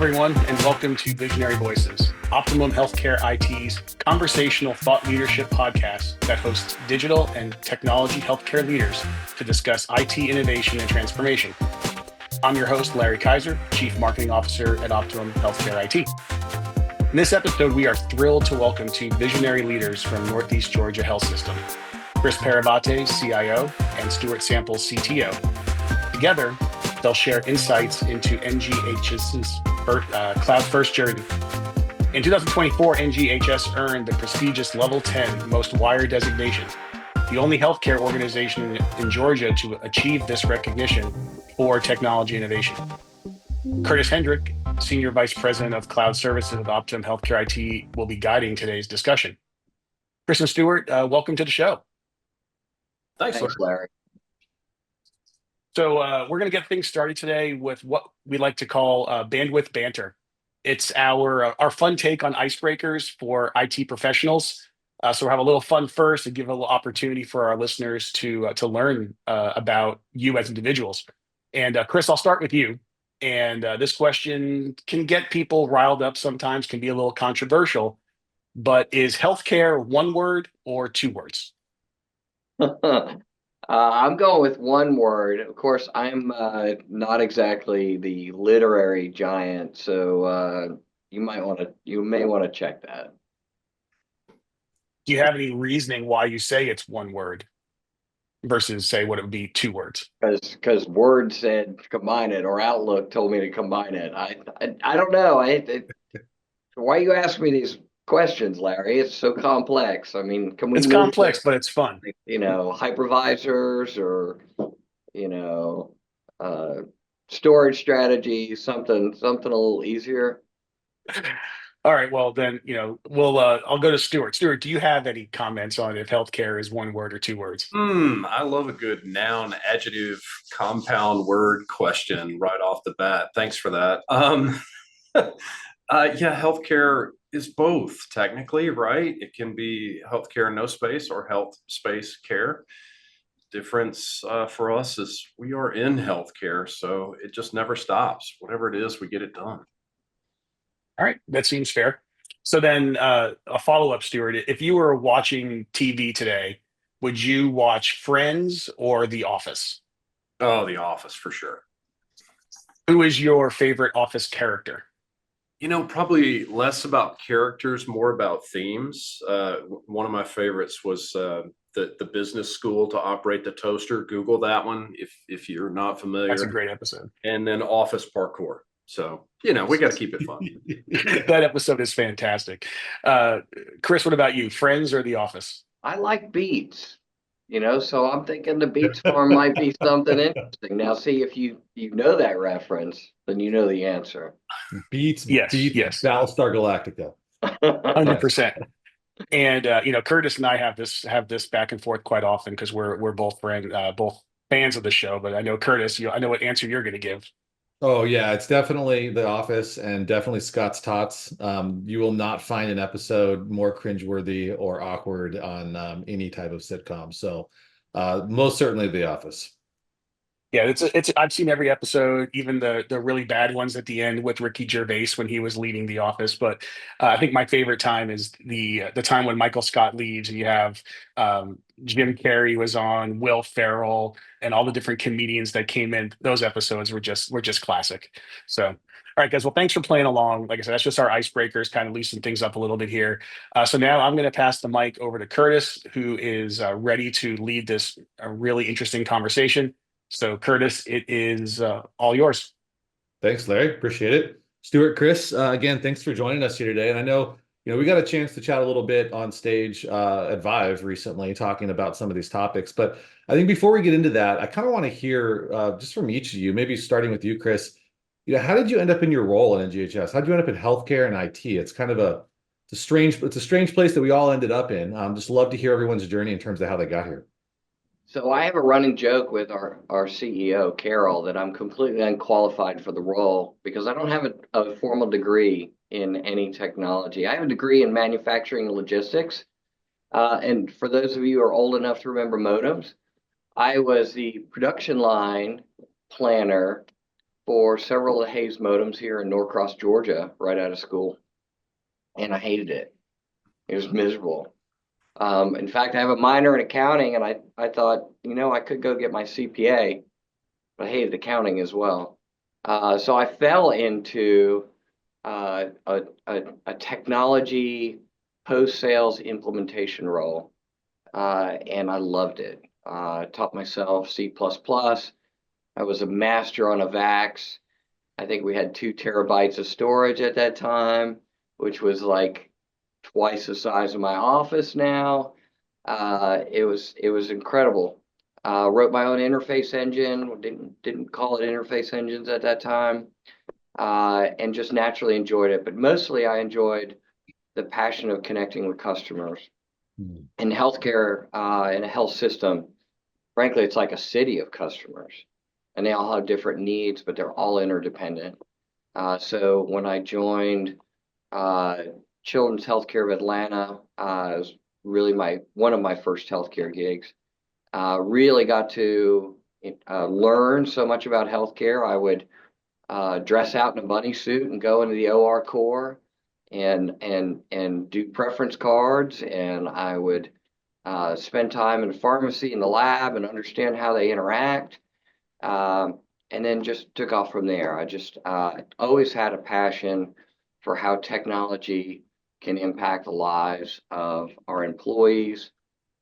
everyone, and welcome to Visionary Voices, Optimum Healthcare IT's conversational thought leadership podcast that hosts digital and technology healthcare leaders to discuss IT innovation and transformation. I'm your host, Larry Kaiser, Chief Marketing Officer at Optimum Healthcare IT. In this episode, we are thrilled to welcome two visionary leaders from Northeast Georgia Health System, Chris Paravate, CIO, and Stuart Samples, CTO. Together, they'll share insights into NGHS's cloud-first journey. In 2024, NGHS earned the prestigious Level 10 Most Wired designation, the only healthcare organization in Georgia to achieve this recognition for technology innovation. Curtis Hendrick, Senior Vice President of Cloud Services at Optimum Healthcare IT, will be guiding today's discussion. Chris and Stuart, welcome to the show. Thanks, Larry. So we're going to get things started today with what we like to call bandwidth banter. It's our fun take on icebreakers for IT professionals. So we'll have a little fun first and give a little opportunity for our listeners to learn about you as individuals. And Chris, I'll start with you. And this question can get people riled up sometimes, can be a little controversial, but is healthcare one word or two words? I'm going with one word. Of course, I'm not exactly the literary giant, so you may want to check that. Do you have any reasoning why you say it's one word versus say what it would be two words? Because Word said combine it, or Outlook told me to combine it. I don't know. Why you ask me these questions, Larry? It's so complex. I mean, can we? It's complex, but it's fun. Hypervisors or storage strategy, something a little easier. All right. Well, then I'll go to Stuart. Stuart, do you have any comments on if healthcare is one word or two words? I love a good noun, adjective, compound word question right off the bat. Thanks for that. Yeah, healthcare is both technically, right? It can be healthcare no space or health space care. Difference for us is we are in healthcare, so it just never stops. Whatever it is, we get it done. All right, that seems fair. So then a follow-up, Stuart, if you were watching TV today, would you watch Friends or The Office? Oh, The Office for sure. Who is your favorite Office character? Probably less about characters, more about themes. One of my favorites was the business school to operate the toaster. Google that one if you're not familiar. That's a great episode. And then Office parkour. So, we got to keep it fun. That episode is fantastic. Chris, what about you? Friends or The Office? I like beets, so I'm thinking the Beets Farm might be something interesting. Now, see, if you know that reference, then you know the answer. Beets, yes. Battlestar Galactica. 100%. And Curtis and I have this back and forth quite often because we're both fans of the show. But I know Curtis, I know what answer you're going to give. Oh yeah, it's definitely The Office and definitely Scott's Tots. You will not find an episode more cringeworthy or awkward on any type of sitcom. So most certainly The Office. Yeah, it's I've seen every episode, even the really bad ones at the end with Ricky Gervais when he was leaving The Office. But I think my favorite time is the time when Michael Scott leaves and you have Jim Carrey was on, Will Ferrell, and all the different comedians that came in. Those episodes were just classic. So, all right, guys. Well, thanks for playing along. Like I said, that's just our icebreakers, kind of loosen things up a little bit here. So now I'm going to pass the mic over to Curtis, who is ready to lead this really interesting conversation. So, Curtis, it is all yours. Thanks, Larry. Appreciate it. Stuart, Chris, again, thanks for joining us here today. And I know, we got a chance to chat a little bit on stage at Vive recently, talking about some of these topics. But I think before we get into that, I kind of want to hear just from each of you, maybe starting with you, Chris, how did you end up in your role in NGHS? How did you end up in healthcare and IT? It's kind of a strange place that we all ended up in. Just love to hear everyone's journey in terms of how they got here. So I have a running joke with our CEO, Carol, that I'm completely unqualified for the role because I don't have a formal degree in any technology. I have a degree in manufacturing and logistics. And for those of you who are old enough to remember modems, I was the production line planner for several of the Hayes modems here in Norcross, Georgia, right out of school. And I hated it. It was miserable. In fact, I have a minor in accounting, and I thought, I could go get my CPA, but I hated accounting as well. So I fell into a technology post-sales implementation role, and I loved it. I taught myself C++. I was a master on a VAX. I think we had 2 terabytes of storage at that time, which was like twice the size of my office now. It was incredible. Wrote my own interface engine. Didn't call it interface engines at that time, and just naturally enjoyed it. But mostly, I enjoyed the passion of connecting with customers. In healthcare, in a health system, frankly, it's like a city of customers, and they all have different needs, but they're all interdependent. So when I joined Children's Healthcare of Atlanta, it was really one of my first healthcare gigs. Really got to learn so much about healthcare. I would dress out in a bunny suit and go into the OR core and do preference cards, and I would spend time in the pharmacy in the lab and understand how they interact, and then just took off from there. I just always had a passion for how technology can impact the lives of our employees,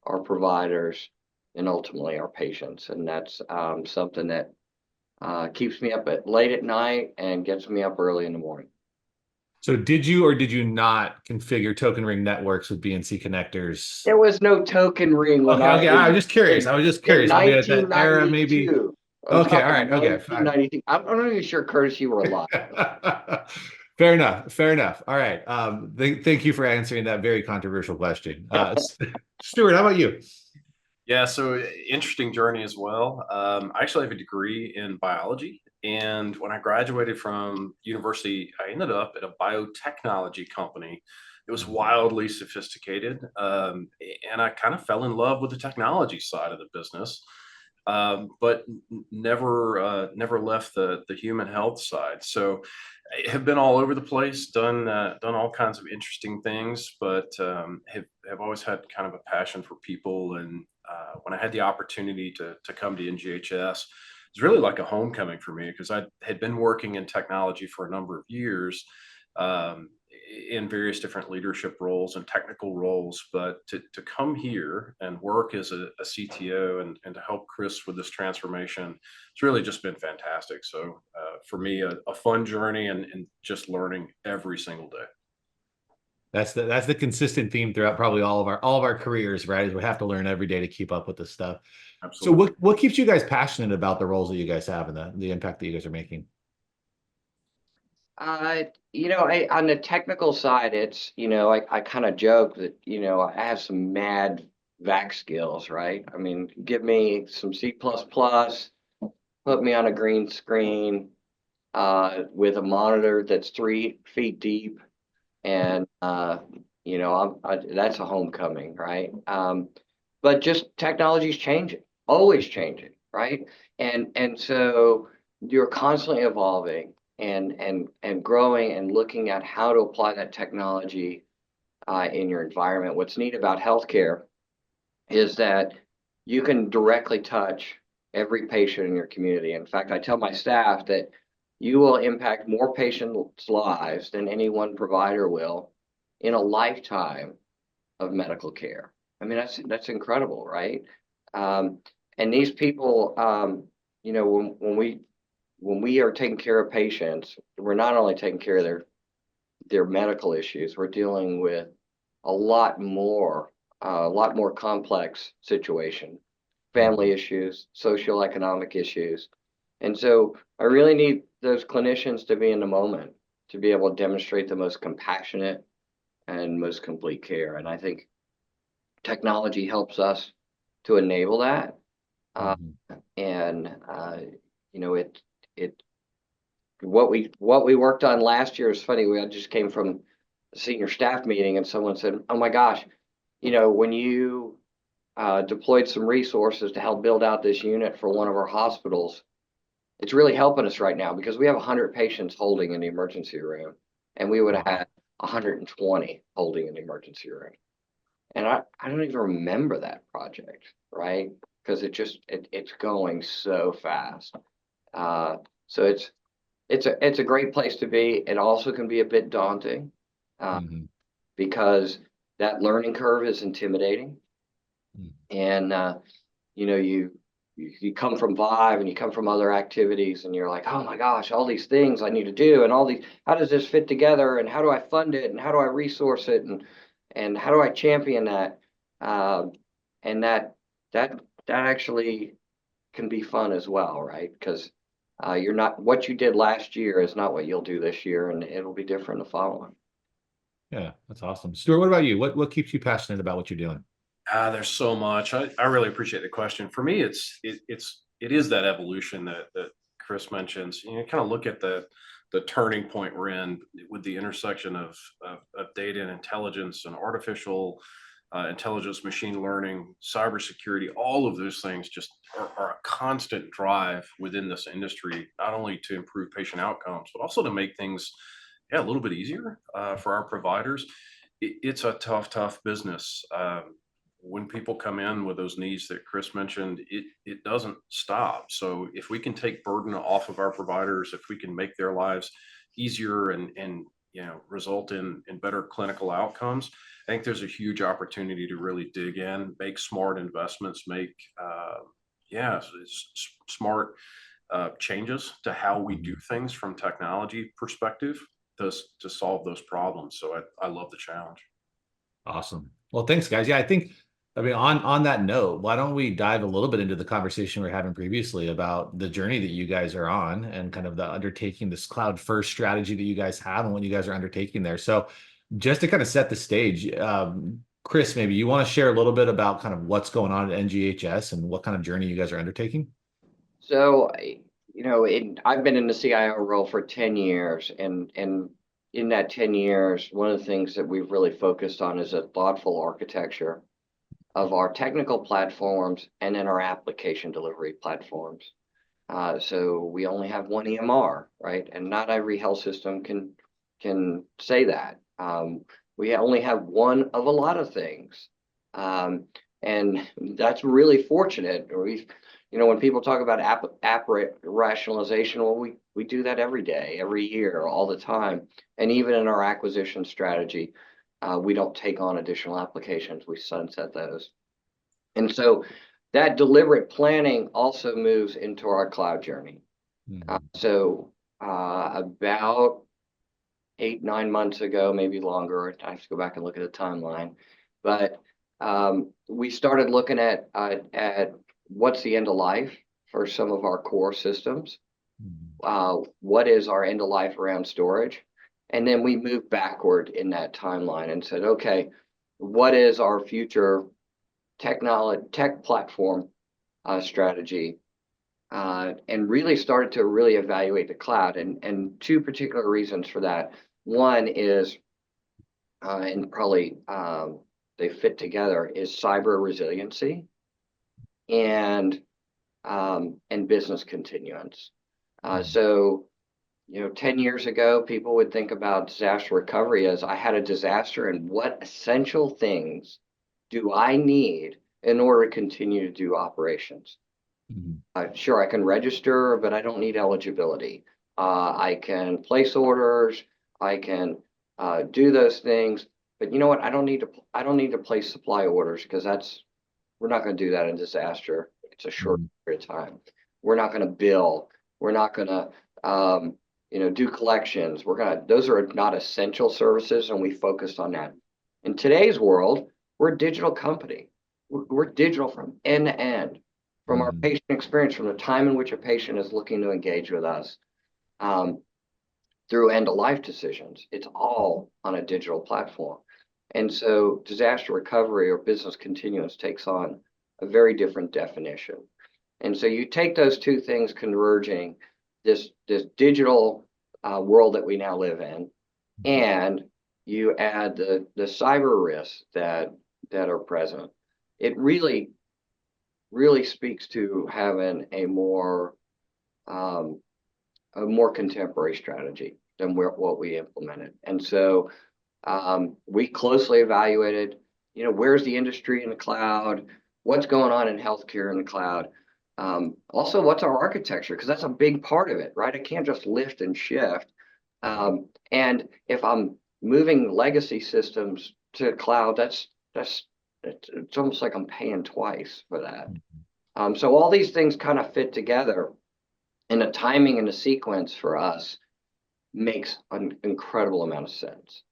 our providers, and ultimately our patients. And that's something that keeps me up late at night and gets me up early in the morning. So did you or did you not configure token ring networks with BNC connectors? There was no token ring when Okay, I was just curious. I mean, at that era, maybe. Okay, all right, okay. 1992. I'm not even sure, Curtis, you were alive. Fair enough. All right. Thank you for answering that very controversial question. Stuart, how about you? Yeah, so interesting journey as well. I actually have a degree in biology, and when I graduated from university, I ended up at a biotechnology company. It was wildly sophisticated, and I kind of fell in love with the technology side of the business, but never left the human health side. So I have been all over the place, done all kinds of interesting things, but have always had kind of a passion for people. And when I had the opportunity to come to NGHS, it was really like a homecoming for me, because I had been working in technology for a number of years, in various different leadership roles and technical roles. But to come here and work as a CTO and to help Chris with this transformation, it's really just been fantastic. So for me, a fun journey and just learning every single day. That's the consistent theme throughout probably all of our careers, right? Is we have to learn every day to keep up with this stuff. Absolutely. So what keeps you guys passionate about the roles that you guys have and the impact that you guys are making? On the technical side, it's, I kind of joke that, I have some mad VAC skills, right? I mean, give me some C++, put me on a green screen with a monitor that's 3 feet deep, and that's a homecoming, right? But just technology's changing, always changing, right? And so you're constantly evolving and growing and looking at how to apply that technology in your environment. What's neat about healthcare is that you can directly touch every patient in your community. In fact, I tell my staff that you will impact more patients' lives than any one provider will in a lifetime of medical care. I mean, that's incredible, right? And these people, when we are taking care of patients, we're not only taking care of their medical issues, we're dealing with a lot more complex situation, family issues, socioeconomic issues. And so I really need those clinicians to be in the moment, to be able to demonstrate the most compassionate and most complete care. And I think technology helps us to enable that. What we worked on last year is funny. I just came from a senior staff meeting, and someone said, "Oh my gosh, when you deployed some resources to help build out this unit for one of our hospitals, it's really helping us right now because we have 100 patients holding in the emergency room, and we would have had 120 holding in the emergency room. And I don't even remember that project, right? Because it's going so fast. So it's a great place to be. It also can be a bit daunting, Mhm. because that learning curve is intimidating. Mm. And you know, you come from Vive and you come from other activities, and you're like, oh my gosh, all these things I need to do, and all these, how does this fit together, and how do I fund it, and how do I resource it, and how do I champion that? Um, and that actually can be fun as well, right? Because you're not, what you did last year is not what you'll do this year, and it'll be different the following. Yeah, that's awesome. Stuart, what about you? What keeps you passionate about what you're doing? There's so much. I really appreciate the question. For me, it is that evolution that Chris mentions. You know, kind of look at the turning point we're in with the intersection of data and intelligence and artificial intelligence, machine learning, cybersecurity. All of those things just are a constant drive within this industry, not only to improve patient outcomes, but also to make things, yeah, a little bit easier for our providers. It's a tough business. When people come in with those needs that Chris mentioned, it doesn't stop. So if we can take burden off of our providers, if we can make their lives easier and result in better clinical outcomes, I think there's a huge opportunity to really dig in, make smart investments, make smart changes to how we do things from technology perspective to solve those problems. So I love the challenge. Awesome. Well, thanks, guys. Yeah, I mean, on that note, why don't we dive a little bit into the conversation we are having previously about the journey that you guys are on and kind of the undertaking this cloud first strategy that you guys have and what you guys are undertaking there. So, just to kind of set the stage, Chris, maybe you want to share a little bit about kind of what's going on at NGHS and what kind of journey you guys are undertaking? So, I've been in the CIO role for 10 years, and in that 10 years, one of the things that we've really focused on is a thoughtful architecture of our technical platforms and then our application delivery platforms. So we only have one EMR, right? And not every health system can say that. We only have one of a lot of things, and that's really fortunate. When people talk about app rationalization, well, we do that every day, every year, all the time, and even in our acquisition strategy, we don't take on additional applications. We sunset those, and so that deliberate planning also moves into our cloud journey. So about 8, 9 months ago, maybe longer, I have to go back and look at the timeline, but we started looking at what's the end of life for some of our core systems. What is our end of life around storage? And then we moved backward in that timeline and said, okay, what is our future tech platform strategy? And really started to really evaluate the cloud, and two particular reasons for that. One is, and probably they fit together, is cyber resiliency and business continuance. So 10 years ago, people would think about disaster recovery as, I had a disaster, and what essential things do I need in order to continue to do operations? Sure, I can register, but I don't need eligibility. I can place orders. I can do those things, but you know what? I don't need to place supply orders, because we're not going to do that in disaster. It's a short period of time. We're not going to bill. We're not going to do collections. Those are not essential services, and we focused on that. In today's world, we're a digital company. We're digital from end to end, from our patient experience, from the time in which a patient is looking to engage with us, through end of life decisions. It's all on a digital platform. And so disaster recovery or business continuance takes on a very different definition. And so you take those two things converging, this digital world that we now live in, and you add the cyber risks that are present. It really speaks to having a more a more contemporary strategy than what we implemented. And so we closely evaluated, where's the industry in the cloud, what's going on in healthcare in the cloud. Also, what's our architecture? Because that's a big part of it, right? I can't just lift and shift. And if I'm moving legacy systems to cloud, it's almost like I'm paying twice for that. So all these things kind of fit together, and the timing and the sequence for us makes an incredible amount of sense.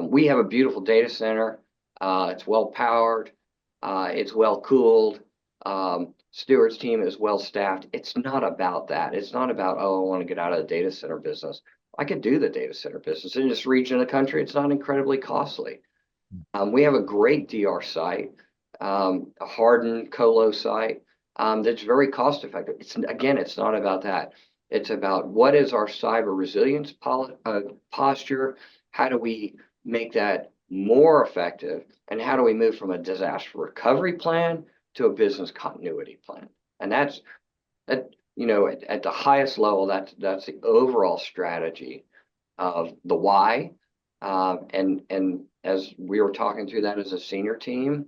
We have a beautiful data center. It's well powered. It's well cooled. Stuart's team is well staffed. It's not about that. It's not about, oh, I want to get out of the data center business. I could do the data center business in this region of the country. It's not incredibly costly. We have a great DR site, a hardened colo site that's very cost effective. It's not about that. It's about what is our cyber resilience posture? How do we make that more effective? And how do we move from a disaster recovery plan to a business continuity plan? And that's at the highest level, that's the overall strategy of the why. And as we were talking through that as a senior team,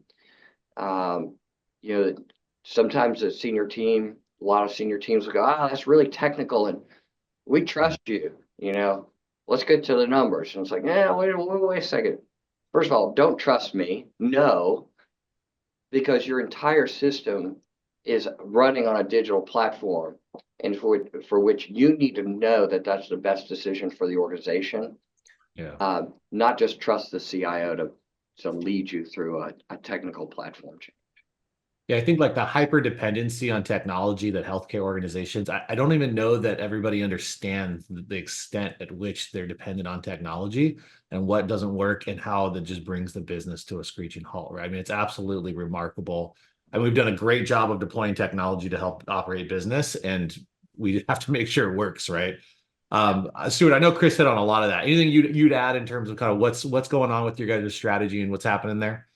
sometimes a lot of senior teams will go, that's really technical and we trust you, let's get to the numbers. And it's like, wait a second. First of all, don't trust me. No, because your entire system is running on a digital platform, and for which you need to know that that's the best decision for the organization. Yeah. Not just trust the CIO to lead you through a technical platform change. Yeah, I think like the hyper dependency on technology that healthcare organizations, I don't even know that everybody understands the extent at which they're dependent on technology and what doesn't work and how that just brings the business to a screeching halt, right? I mean, it's absolutely remarkable. And we've done a great job of deploying technology to help operate business, and we have to make sure it works, right? Stuart, I know Chris hit on a lot of that. Anything you'd add in terms of kind of what's going on with your guys' strategy and what's happening there?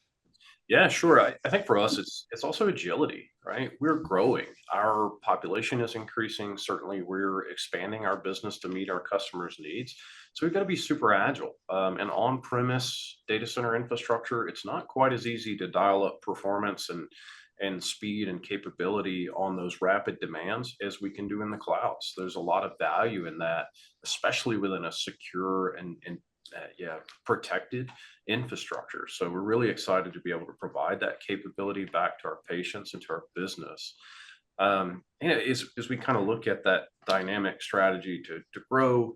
Yeah, sure. I think for us, it's also agility, right? We're growing. Our population is increasing. Certainly, we're expanding our business to meet our customers' needs. So we've got to be super agile. And on-premise data center infrastructure, it's not quite as easy to dial up performance and speed and capability on those rapid demands as we can do in the clouds. There's a lot of value in that, especially within a secure and protected infrastructure. So we're really excited to be able to provide that capability back to our patients and to our business. As we kind of look at that dynamic strategy to grow,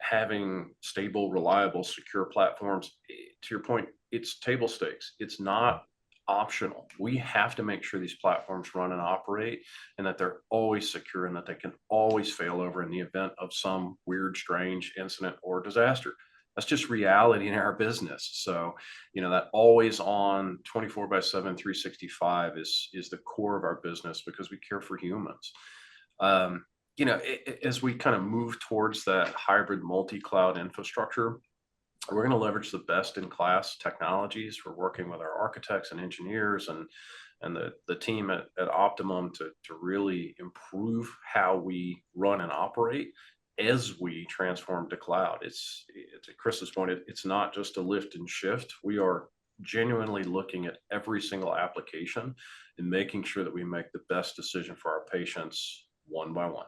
having stable, reliable, secure platforms, to your point, it's table stakes. It's not optional. We have to make sure these platforms run and operate and that they're always secure and that they can always fail over in the event of some weird, strange incident or disaster. That's just reality in our business. So, that always on 24/7, 365 is the core of our business because we care for humans. As we kind of move towards that hybrid multi-cloud infrastructure, we're going to leverage the best in class technologies. We're working with our architects and engineers and the team at Optimum to really improve how we run and operate as we transform to cloud. It's to Chris's point, it's not just a lift and shift. We are genuinely looking at every single application and making sure that we make the best decision for our patients one by one.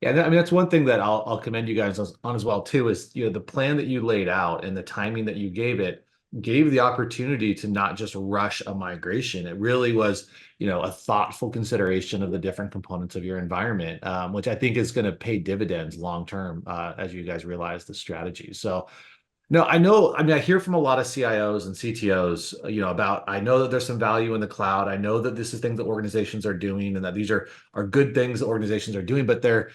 Yeah, I mean, that's one thing that I'll commend you guys on as well too, is the plan that you laid out and the timing that you gave the opportunity to not just rush a migration. It really was, a thoughtful consideration of the different components of your environment, which I think is going to pay dividends long term as you guys realize the strategy. So, no, I hear from a lot of CIOs and CTOs, I know that there's some value in the cloud. I know that this is things that organizations are doing and that these are good things that organizations are doing, but they're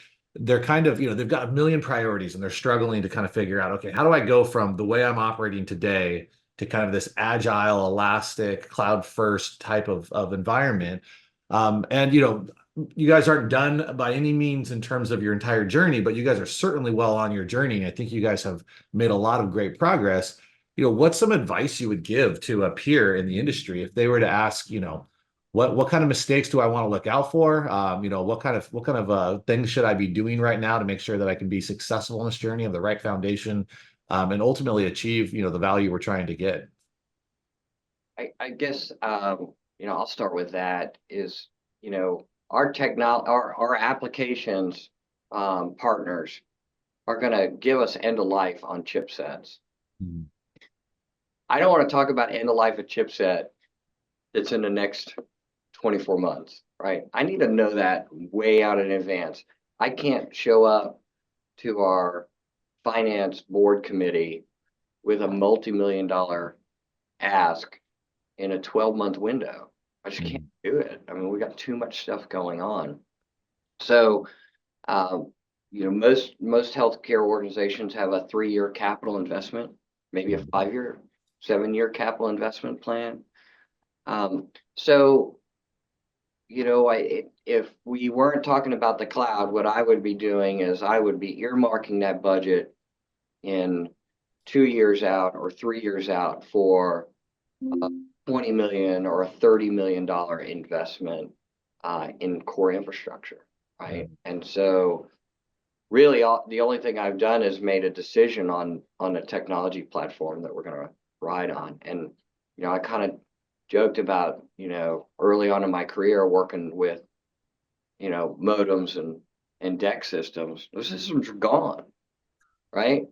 kind of, they've got a million priorities and they're struggling to kind of figure out, okay, how do I go from the way I'm operating today to kind of this agile, elastic, cloud first type of environment? And you guys aren't done by any means in terms of your entire journey, but you guys are certainly well on your journey. I think you guys have made a lot of great progress. What's some advice you would give to a peer in the industry if they were to ask, what kind of mistakes do I want to look out for? What kind of things should I be doing right now to make sure that I can be successful in this journey, have the right foundation, and ultimately achieve, the value we're trying to get. I guess, I'll start with that is, our applications, partners are going to give us end of life on chipsets. Mhm. I don't want to talk about end of life of chipset that's in the next 24 months, right? I need to know that way out in advance. I can't show up to our finance board committee with a multi-million-dollar ask in a 12-month window. I just can't do it. I mean, we got too much stuff going on. So, most healthcare organizations have a 3-year capital investment, maybe a 5-year, 7-year capital investment plan. So, if we weren't talking about the cloud, what I would be doing is I would be earmarking that budget in 2 years out or 3 years out for a 20 million or a $30 million investment in core infrastructure, right? And so really the only thing I've done is made a decision on a technology platform that we're going to ride on. And, I kind of joked about, early on in my career working with, modems and DEC systems. Those systems are gone, right?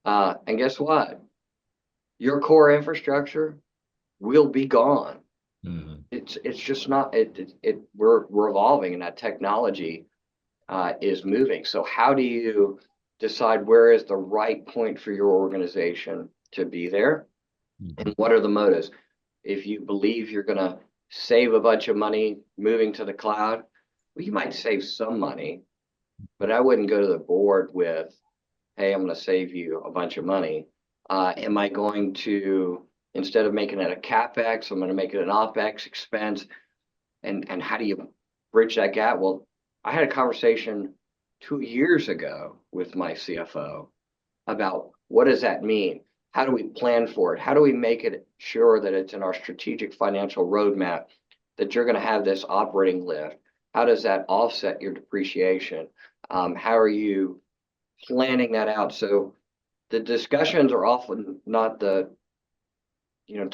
And guess what? Your core infrastructure will be gone. Mhm. It's just not we're evolving, and that technology is moving. So how do you decide where is the right point for your organization to be there, and what are the motives? If you believe you're going to save a bunch of money moving to the cloud, well, you might save some money, but I wouldn't go to the board with, hey, I'm going to save you a bunch of money. Am I going to, instead of making it a CapEx, I'm going to make it an OpEx expense? And how do you bridge that gap? Well, I had a conversation 2 years ago with my CFO about what does that mean? How do we plan for it? How do we make it sure that it's in our strategic financial roadmap that you're going to have this operating lift? How does that offset your depreciation? How are you planning that out? So the discussions are often not to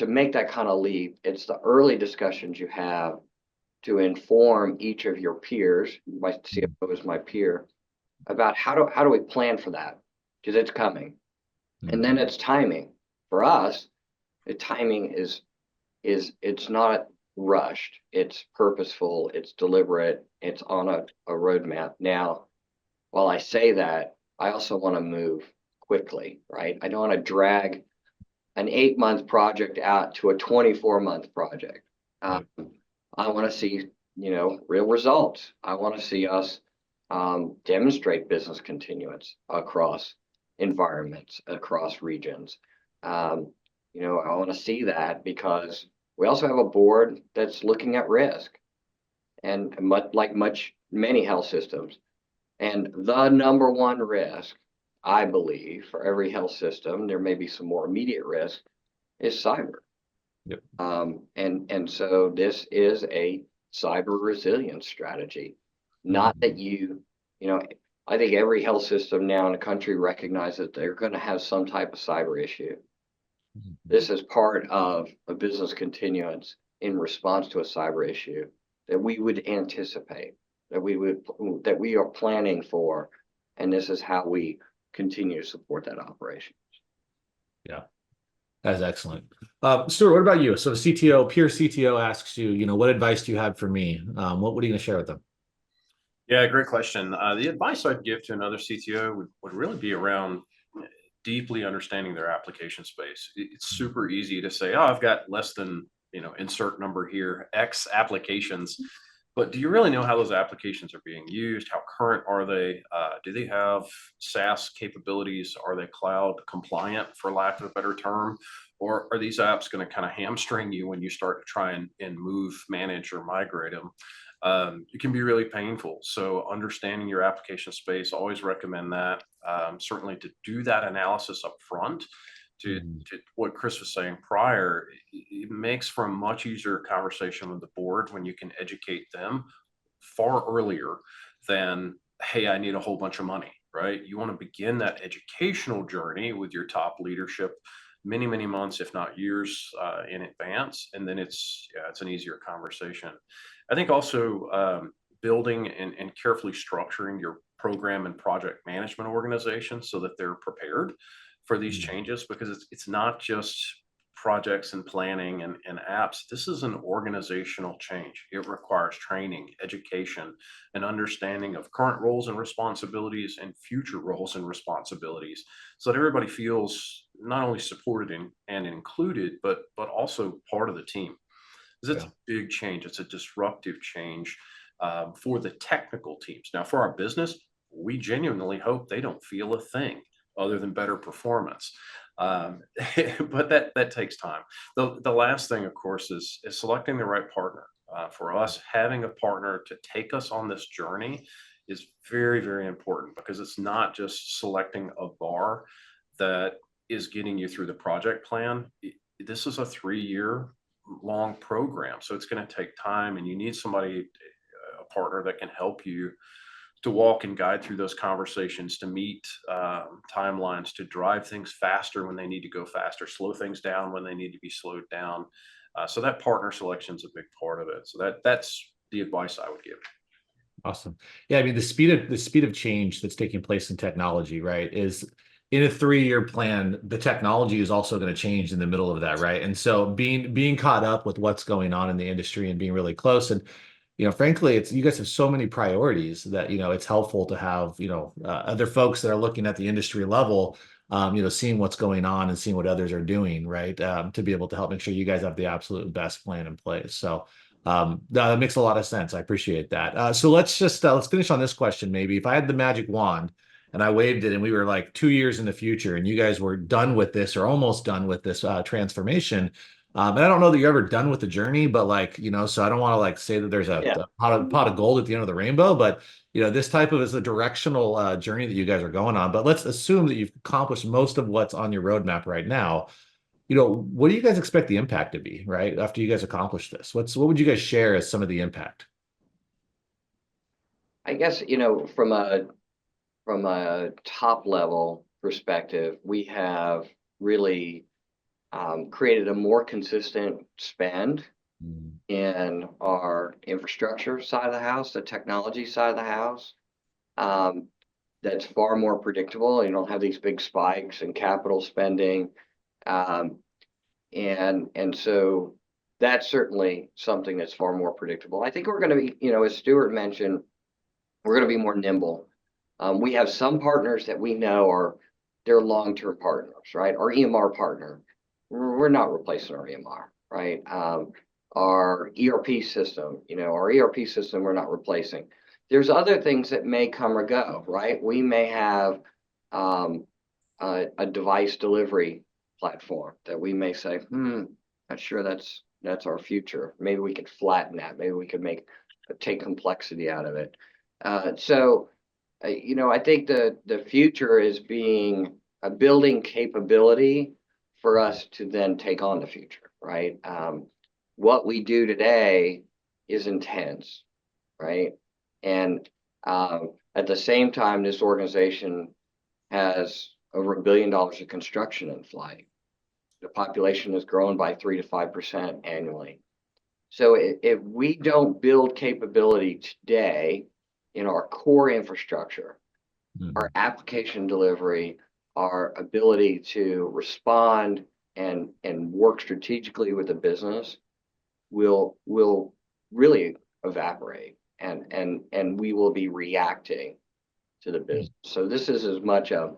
make that kind of leap. It's the early discussions you have to inform each of your peers. My CFO is my peer, about how do we plan for that? Because it's coming. And then it's timing. For us, the timing is it's not rushed. It's purposeful. It's deliberate. It's on a roadmap. Now, while I say that, I also want to move quickly, right? I don't want to drag an 8-month project out to a 24-month project. I want to see, real results. I want to see us demonstrate business continuance across environments, across regions. I want to see that because we also have a board that's looking at risk, and many health systems. And the number one risk, I believe, for every health system, there may be some more immediate risk, is cyber. Yep. And so this is a cyber resilience strategy. Not that I think every health system now in the country recognizes that they're going to have some type of cyber issue. This is part of a business continuance in response to a cyber issue that we would anticipate, that we are planning for, and this is how we continue to support that operation. Yeah, that's excellent. Stuart, what about you? So the peer CTO asks you, what advice do you have for me? What are you going to share with them? Yeah, great question. The advice I'd give to another CTO would really be around deeply understanding their application space. It's super easy to say, oh, I've got less than, insert number here, X applications. But do you really know how those applications are being used? How current are they? Do they have SaaS capabilities? Are they cloud compliant, for lack of a better term? Or are these apps going to kind of hamstring you when you start to try and move, manage, or migrate them? It can be really painful. So understanding your application space, always recommend that. Certainly to do that analysis up front To what Chris was saying prior, it makes for a much easier conversation with the board when you can educate them far earlier than, hey, I need a whole bunch of money, right? You want to begin that educational journey with your top leadership many, many months, if not years in advance. And then it's an easier conversation. I think also building and carefully structuring your program and project management organization so that they're prepared for these changes, because it's not just projects and planning and apps. This is an organizational change. It requires training, education, and understanding of current roles and responsibilities and future roles and responsibilities, so that everybody feels not only supported and included, but also part of the team. Because it's a big change. It's a disruptive change for the technical teams. Now, for our business, we genuinely hope they don't feel a thing other than better performance. But that takes time. The last thing, of course, is selecting the right partner. For us, having a partner to take us on this journey is very, very important, because it's not just selecting a bar that is getting you through the project plan. This is a 3-year long program, so it's going to take time, and you need somebody, a partner that can help you to walk and guide through those conversations, to meet timelines, to drive things faster when they need to go faster, slow things down when they need to be slowed down. So that partner selection is a big part of it. So that's the advice I would give. Awesome. Yeah, I mean, the speed of change that's taking place in technology, right, is in a 3-year plan. The technology is also going to change in the middle of that, right? And so being caught up with what's going on in the industry and being really close, and frankly, it's, you guys have so many priorities that it's helpful to have other folks that are looking at the industry level, seeing what's going on and seeing what others are doing, right, to be able to help make sure you guys have the absolute best plan in place. So that makes a lot of sense. I appreciate that. So let's finish on this question. Maybe if I had the magic wand and I waved it, and we were like 2 years in the future, and you guys were done with this or almost done with this transformation. And I don't know that you're ever done with the journey, but so I don't want to say that there's a pot of gold at the end of the rainbow, but this type of is a directional journey that you guys are going on. But let's assume that you've accomplished most of what's on your roadmap right now. What do you guys expect the impact to be, right, after you guys accomplish this? What would you guys share as some of the impact? I guess, from a top level perspective, we have really created a more consistent spend in our infrastructure side of the house, the technology side of the house. That's far more predictable. You don't have these big spikes in capital spending. And so that's certainly something that's far more predictable. I think we're going to be, as Stuart mentioned, we're going to be more nimble. We have some partners that we know they're long-term partners, right? Our EMR partner, we're not replacing our EMR, right? Our ERP system, we're not replacing. There's other things that may come or go, right? We may have a device delivery platform that we may say, not sure that's our future. Maybe we could flatten that. Maybe we could take complexity out of it. So I think the future is building capability for us to then take on the future, right? What we do today is intense, right? And at the same time, this organization has over $1 billion of construction in flight. The population has grown by 3 to 5% annually. So if we don't build capability today in our core infrastructure, our application delivery, our ability to respond and work strategically with the business will really evaporate, and we will be reacting to the business. So this is as much a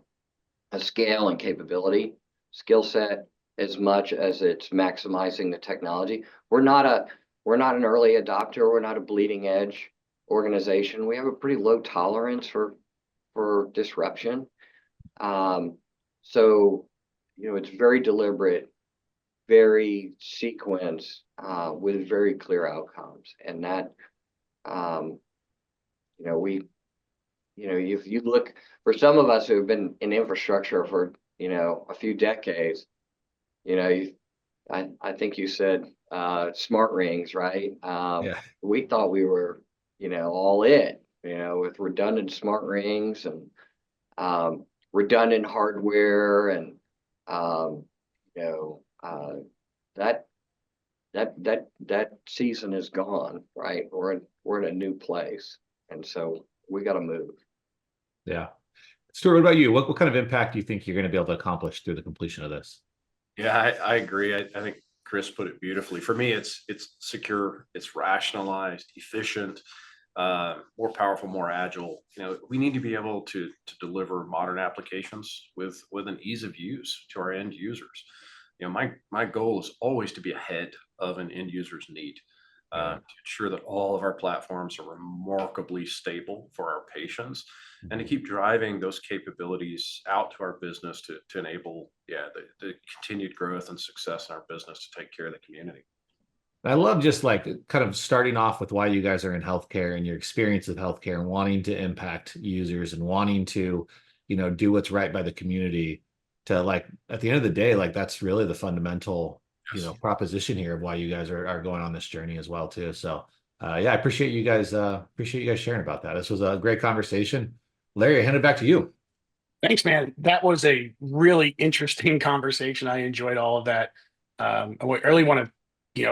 scale and capability skill set as much as it's maximizing the technology. We're not an early adopter. We're not a bleeding edge organization. We have a pretty low tolerance for disruption. So it's very deliberate, very sequenced, with very clear outcomes. And that if you look, for some of us who have been in infrastructure for a few decades, I think you said smart rings, right? Yeah. We thought we were, all it, with redundant smart rings and redundant hardware and you know that that season is gone, right? We're in a new place, and so we got to move. Yeah. Stuart, what about you? What kind of impact do you think you're going to be able to accomplish through the completion of this? Yeah, I agree. I think Chris put it beautifully. For me, it's secure, it's rationalized, efficient, more powerful, more agile. We need to be able to deliver modern applications with an ease of use to our end users. My goal is always to be ahead of an end user's need, to ensure that all of our platforms are remarkably stable for our patients, and to keep driving those capabilities out to our business to enable, the continued growth and success in our business to take care of the community. I love just like kind of starting off with why you guys are in healthcare and your experience with healthcare and wanting to impact users and wanting to, do what's right by the community to like at the end of the day, like that's really the fundamental, Yes. proposition here of why you guys are going on this journey as well too. So yeah, I appreciate you guys sharing about that. This was a great conversation. Larry, I hand it back to you. Thanks, man. That was a really interesting conversation. I enjoyed all of that. I really want to,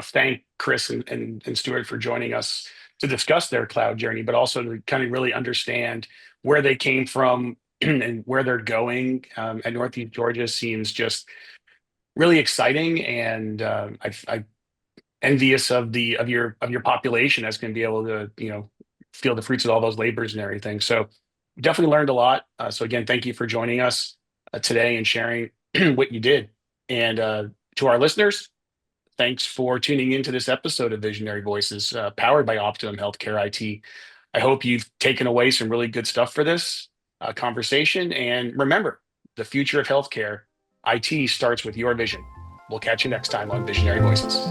thank Chris and Stuart for joining us to discuss their cloud journey, but also to kind of really understand where they came from and where they're going. At Northeast Georgia seems just really exciting, and I envious of your population that's going to be able to feel the fruits of all those labors and everything. So definitely learned a lot. So again, thank you for joining us today and sharing what you did. And to our listeners, thanks for tuning into this episode of Visionary Voices, powered by Optimum Healthcare IT. I hope you've taken away some really good stuff for this conversation. And remember, the future of healthcare IT starts with your vision. We'll catch you next time on Visionary Voices.